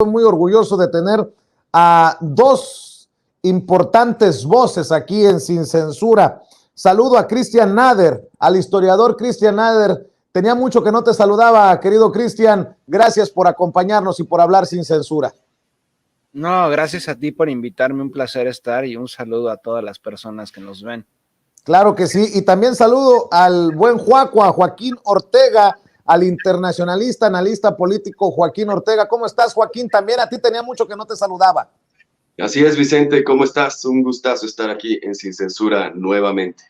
muy orgulloso de tener a dos importantes voces aquí en Sin Censura. Saludo a Cristian Nader, al historiador Cristian Nader. Tenía mucho que no te saludaba, querido Cristian. Gracias por acompañarnos y por hablar sin censura. No, gracias a ti por invitarme, un placer estar y un saludo a todas las personas que nos ven. Claro que sí, y también saludo al buen Juaco, a Joaquín Ortega, al internacionalista, analista político Joaquín Ortega. ¿Cómo estás, Joaquín? También a ti tenía mucho que no te saludaba. Así es, Vicente, ¿cómo estás? Un gustazo estar aquí en Sin Censura nuevamente.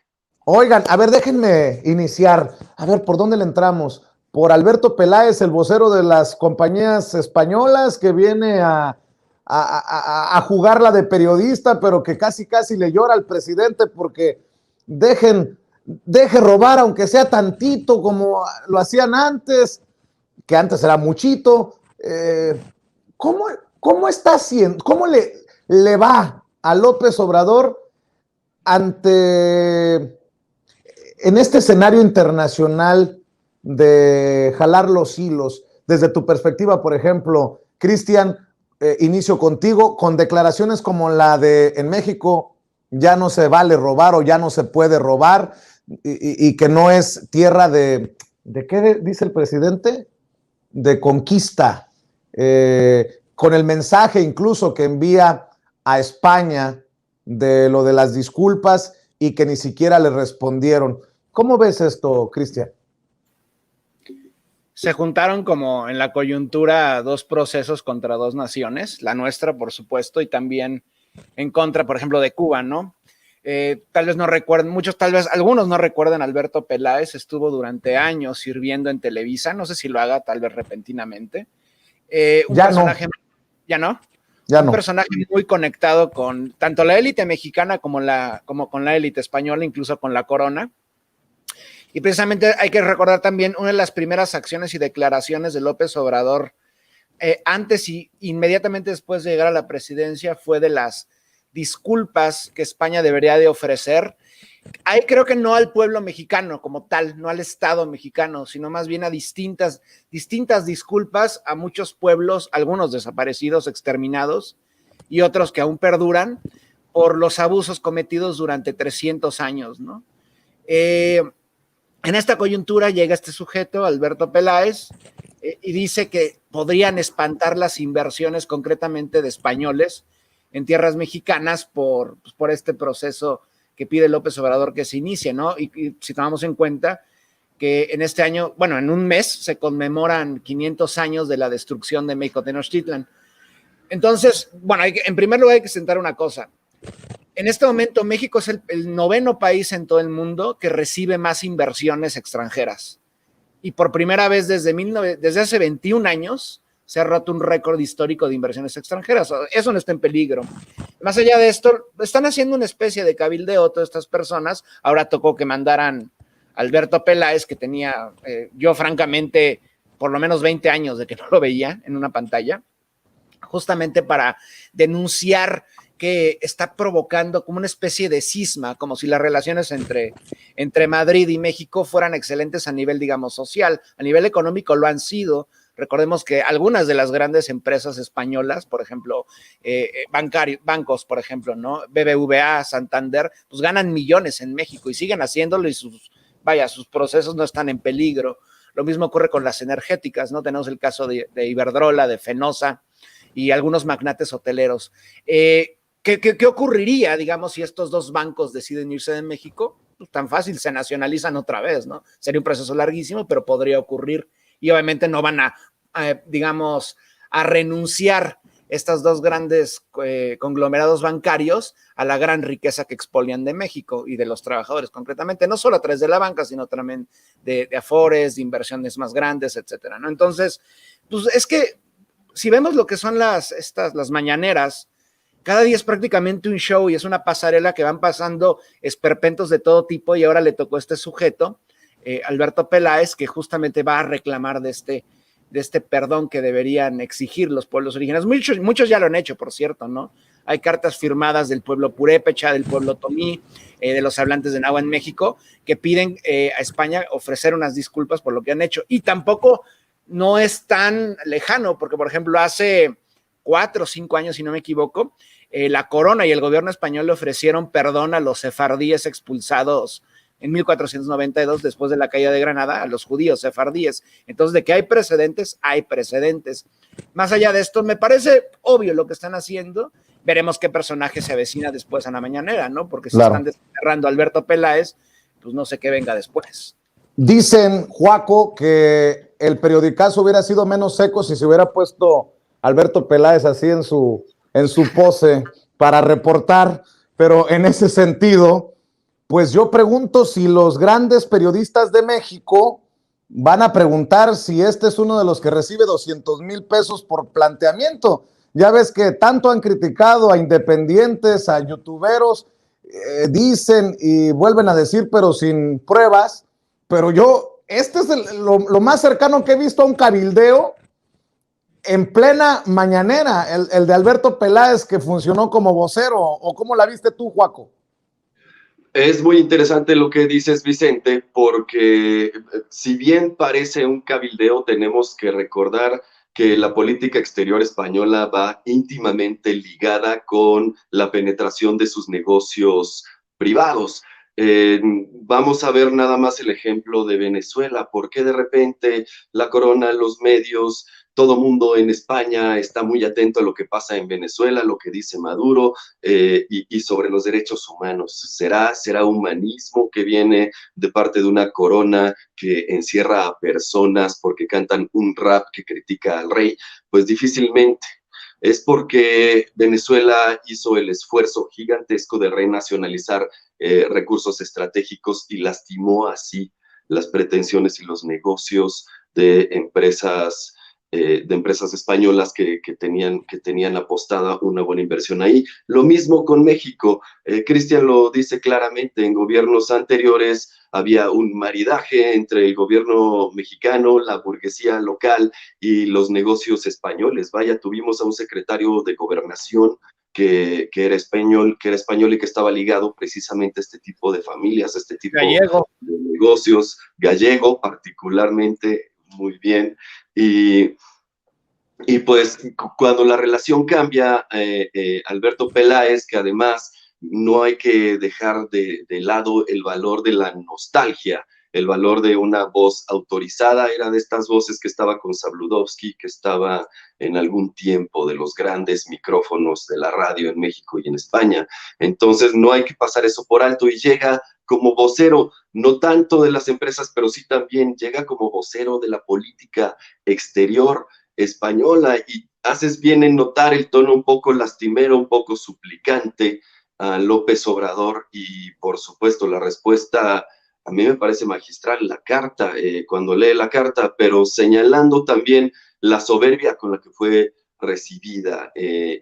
Oigan, a ver, déjenme iniciar. A ver, ¿por dónde le entramos? Por Alberto Peláez, el vocero de las compañías españolas, que viene a jugarla de periodista, pero que casi le llora al presidente porque deje robar, aunque sea tantito, como lo hacían antes, que antes era muchito. ¿Cómo está haciendo? ¿Cómo le va a López Obrador en este escenario internacional de jalar los hilos? Desde tu perspectiva, por ejemplo, Cristian, inicio contigo, con declaraciones como la de en México ya no se vale robar o ya no se puede robar y que no es tierra ¿de qué dice el presidente? De conquista, con el mensaje incluso que envía a España de lo de las disculpas y que ni siquiera le respondieron. ¿Cómo ves esto, Cristian? Se juntaron como en la coyuntura dos procesos contra dos naciones, la nuestra, por supuesto, y también en contra, por ejemplo, de Cuba, ¿no? Tal vez no recuerden, algunos no recuerdan, Alberto Peláez estuvo durante años sirviendo en Televisa, no sé si lo haga tal vez repentinamente. Un personaje muy conectado con tanto la élite mexicana como con la élite española, incluso con la corona. Y precisamente hay que recordar también una de las primeras acciones y declaraciones de López Obrador antes y inmediatamente después de llegar a la presidencia fue de las disculpas que España debería de ofrecer. Ahí creo que no al pueblo mexicano como tal, no al Estado mexicano, sino más bien a distintas disculpas a muchos pueblos, algunos desaparecidos, exterminados, y otros que aún perduran por los abusos cometidos durante 300 años, ¿no? En esta coyuntura llega este sujeto, Alberto Peláez, y dice que podrían espantar las inversiones concretamente de españoles en tierras mexicanas por este proceso que pide López Obrador que se inicie, ¿no? Y si tomamos en cuenta que en este año, bueno, en un mes se conmemoran 500 años de la destrucción de México Tenochtitlan. Entonces, bueno, en primer lugar hay que sentar una cosa. En este momento México es el 9º país en todo el mundo que recibe más inversiones extranjeras. Y por primera vez desde hace 21 años se ha roto un récord histórico de inversiones extranjeras. Eso no está en peligro. Más allá de esto, están haciendo una especie de cabildeo todas estas personas. Ahora tocó que mandaran a Alberto Peláez, que tenía, yo francamente, por lo menos 20 años de que no lo veía en una pantalla, justamente para denunciar que está provocando como una especie de cisma, como si las relaciones entre Madrid y México fueran excelentes a nivel, digamos, social. A nivel económico lo han sido. Recordemos que algunas de las grandes empresas españolas, por ejemplo, bancos, por ejemplo, ¿no? BBVA, Santander, pues ganan millones en México y siguen haciéndolo y sus procesos no están en peligro. Lo mismo ocurre con las energéticas, ¿no? Tenemos el caso de Iberdrola, de Fenosa y algunos magnates hoteleros. ¿Qué ocurriría, digamos, si estos dos bancos deciden irse de México? Pues tan fácil, se nacionalizan otra vez, ¿no? Sería un proceso larguísimo, pero podría ocurrir. Y obviamente no van a renunciar estos dos grandes conglomerados bancarios a la gran riqueza que expolian de México y de los trabajadores concretamente, no solo a través de la banca, sino también de afores, de inversiones más grandes, etcétera, ¿no? Entonces, pues es que si vemos lo que son las mañaneras, cada día es prácticamente un show y es una pasarela que van pasando esperpentos de todo tipo y ahora le tocó este sujeto, Alberto Peláez, que justamente va a reclamar de este perdón que deberían exigir los pueblos originarios. Muchos ya lo han hecho, por cierto, ¿no? Hay cartas firmadas del pueblo purépecha, del pueblo tomí, de los hablantes de náhuatl en México, que piden a España ofrecer unas disculpas por lo que han hecho. Y tampoco no es tan lejano, porque, por ejemplo, hace 4 o 5 años, si no me equivoco, la corona y el gobierno español le ofrecieron perdón a los sefardíes expulsados en 1492, después de la caída de Granada, a los judíos sefardíes. Entonces, de que hay precedentes, hay precedentes. Más allá de esto, me parece obvio lo que están haciendo. Veremos qué personaje se avecina después a la mañanera, ¿no? Porque si están desterrando a Alberto Peláez, pues no sé qué venga después. Dicen, Joaco, que el periodicazo hubiera sido menos seco si se hubiera puesto Alberto Peláez así en su pose para reportar, pero en ese sentido, pues yo pregunto si los grandes periodistas de México van a preguntar si este es uno de los que recibe 200,000 pesos por planteamiento. Ya ves que tanto han criticado a independientes, a youtuberos, dicen y vuelven a decir, pero sin pruebas. Pero yo, este es lo más cercano que he visto a un cabildeo en plena mañanera, el de Alberto Peláez, que funcionó como vocero. ¿O cómo la viste tú, Joaco? Es muy interesante lo que dices, Vicente, porque si bien parece un cabildeo, tenemos que recordar que la política exterior española va íntimamente ligada con la penetración de sus negocios privados. Vamos a ver nada más el ejemplo de Venezuela. ¿Por qué de repente la corona, los medios, todo mundo en España está muy atento a lo que pasa en Venezuela, lo que dice Maduro y sobre los derechos humanos? ¿Será humanismo que viene de parte de una corona que encierra a personas porque cantan un rap que critica al rey? Pues difícilmente. Es porque Venezuela hizo el esfuerzo gigantesco de renacionalizar recursos estratégicos y lastimó así las pretensiones y los negocios de empresas españolas que tenían apostada una buena inversión ahí. Lo mismo con México. Cristian lo dice claramente, en gobiernos anteriores había un maridaje entre el gobierno mexicano, la burguesía local y los negocios españoles. Vaya, tuvimos a un secretario de Gobernación que era español y que estaba ligado precisamente a este tipo de familias, a este tipo de negocios, gallego particularmente, muy bien. Y pues cuando la relación cambia, Alberto Peláez, que además no hay que dejar de lado el valor de la nostalgia, el valor de una voz autorizada, era de estas voces que estaba con Sabludovsky, que estaba en algún tiempo de los grandes micrófonos de la radio en México y en España. Entonces no hay que pasar eso por alto y llega como vocero, no tanto de las empresas, pero sí también llega como vocero de la política exterior española, y haces bien en notar el tono un poco lastimero, un poco suplicante a López Obrador, y por supuesto la respuesta a mí me parece magistral, la carta, cuando lee la carta, pero señalando también la soberbia con la que fue recibida,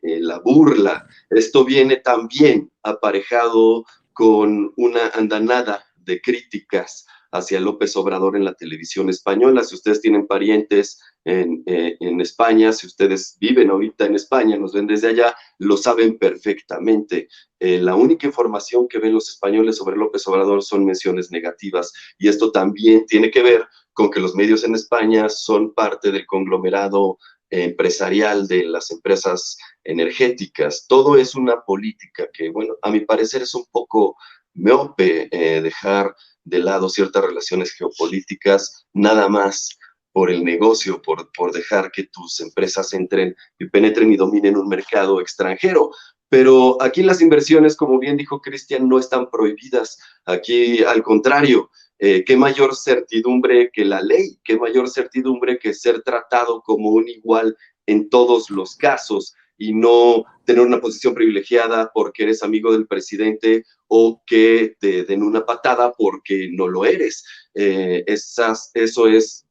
la burla. Esto viene también aparejado con una andanada de críticas hacia López Obrador en la televisión española. Si ustedes tienen parientes en España, si ustedes viven ahorita en España, nos ven desde allá, lo saben perfectamente. La única información que ven los españoles sobre López Obrador son menciones negativas, y esto también tiene que ver con que los medios en España son parte del conglomerado empresarial de las empresas energéticas. Todo es una política que, bueno, a mi parecer es un poco miope dejar de lado ciertas relaciones geopolíticas nada más por el negocio, por dejar que tus empresas entren y penetren y dominen un mercado extranjero. Pero aquí las inversiones, como bien dijo Cristian, no están prohibidas. Aquí, al contrario, qué mayor certidumbre que la ley, qué mayor certidumbre que ser tratado como un igual en todos los casos y no tener una posición privilegiada porque eres amigo del presidente o que te den una patada porque no lo eres. Eso es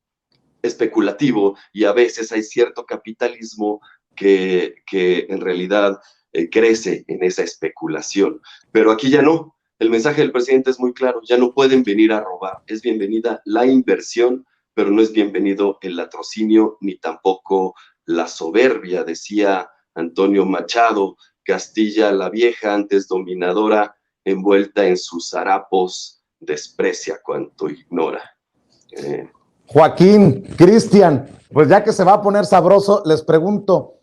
especulativo, y a veces hay cierto capitalismo que en realidad crece en esa especulación. Pero aquí ya no. El mensaje del presidente es muy claro: ya no pueden venir a robar. Es bienvenida la inversión, pero no es bienvenido el latrocinio ni tampoco la soberbia. Decía Antonio Machado: Castilla la Vieja, antes dominadora, envuelta en sus harapos, desprecia cuanto ignora. Joaquín, Cristian, pues ya que se va a poner sabroso, les pregunto,